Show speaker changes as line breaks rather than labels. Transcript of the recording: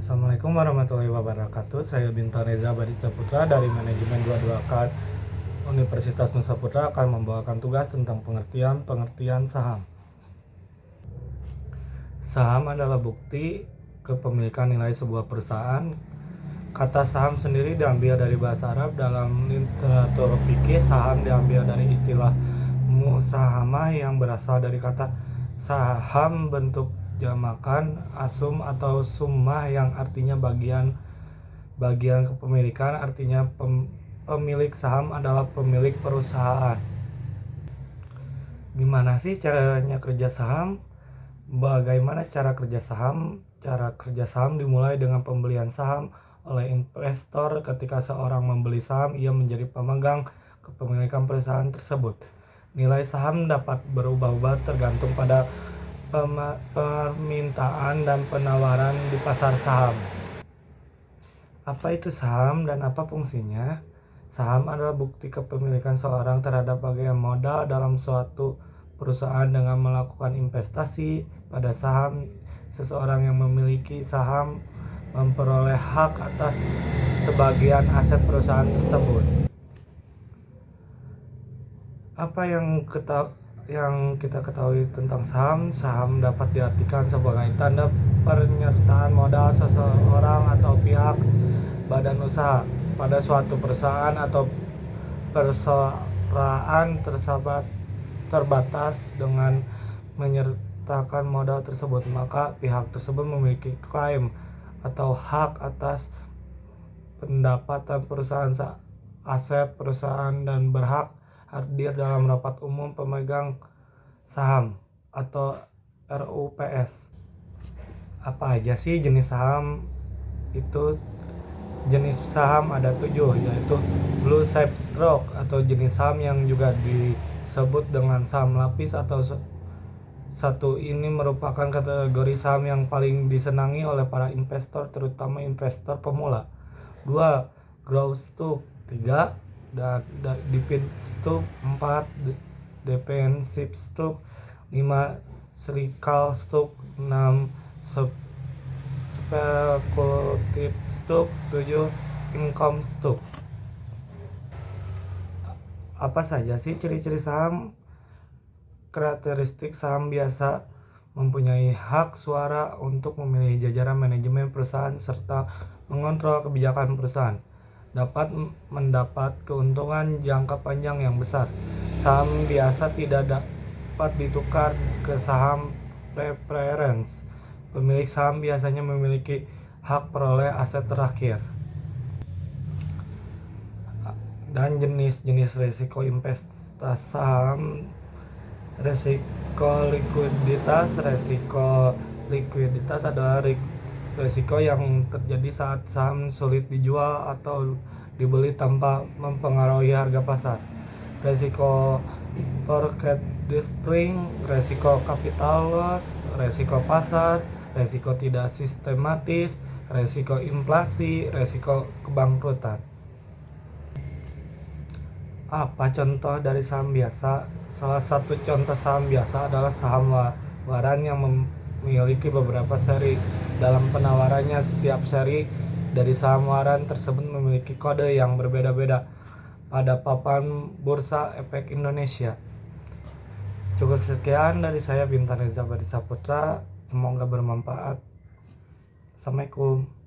Assalamualaikum warahmatullahi wabarakatuh. Saya Bintang Reza Baditza Putra dari Manajemen 22K Universitas Nusa Putra akan membawakan tugas tentang pengertian saham. Saham adalah bukti kepemilikan nilai sebuah perusahaan. Kata saham sendiri diambil dari bahasa Arab. Dalam literatur fikih, saham diambil dari istilah musahamah yang berasal dari kata saham bentuk jamakan asum atau summah yang artinya bagian kepemilikan. Artinya pemilik saham adalah pemilik perusahaan. Gimana sih caranya kerja saham? Bagaimana cara kerja saham? Cara kerja saham dimulai dengan pembelian saham oleh investor. Ketika seorang membeli saham, ia menjadi pemegang kepemilikan perusahaan tersebut. Nilai saham dapat berubah-ubah tergantung pada permintaan dan penawaran di pasar saham. Apa itu saham dan apa fungsinya? Saham adalah bukti kepemilikan seorang terhadap bagian modal dalam suatu perusahaan. Dengan melakukan investasi pada saham, seseorang yang memiliki saham memperoleh hak atas sebagian aset perusahaan tersebut. Apa yang kita ketahui tentang saham? Saham dapat diartikan sebagai tanda penyertaan modal seseorang atau pihak badan usaha pada suatu perusahaan atau perusahaan terbatas. Dengan menyertakan modal tersebut, maka pihak tersebut memiliki klaim atau hak atas pendapatan perusahaan, aset perusahaan, dan berhak hadir dalam rapat umum pemegang saham atau RUPS. Apa aja sih jenis saham? Itu jenis saham ada 7, yaitu blue chip stock atau jenis saham yang juga disebut dengan saham lapis atau satu. Ini merupakan kategori saham yang paling disenangi oleh para investor, terutama investor pemula. 2. Growth stock. 3. Dividend stock. 4. Defensive stock. 5. Cyclical stock. 6. Speculative stock. 7. Income stock. Apa saja sih ciri-ciri saham? Karakteristik saham biasa mempunyai hak suara untuk memilih jajaran manajemen perusahaan serta mengontrol kebijakan perusahaan. Dapat mendapat keuntungan jangka panjang yang besar. Saham biasa tidak dapat ditukar ke saham preference. Pemilik saham biasanya memiliki hak peroleh aset terakhir. Dan jenis-jenis risiko investasi saham: resiko likuiditas. Resiko likuiditas adalah resiko yang terjadi saat saham sulit dijual atau dibeli tanpa mempengaruhi harga pasar. Resiko forecasting, resiko capital loss, resiko pasar, resiko tidak sistematis, resiko inflasi, resiko kebangkrutan. Apa contoh dari saham biasa? Salah satu contoh saham biasa adalah saham waran yang memiliki beberapa seri. Dalam penawarannya, setiap seri dari saham waran tersebut memiliki kode yang berbeda-beda pada papan Bursa Efek Indonesia. Cukup sekian dari saya, Bintang Reza Baditza Putra. Semoga bermanfaat. Assalamualaikum.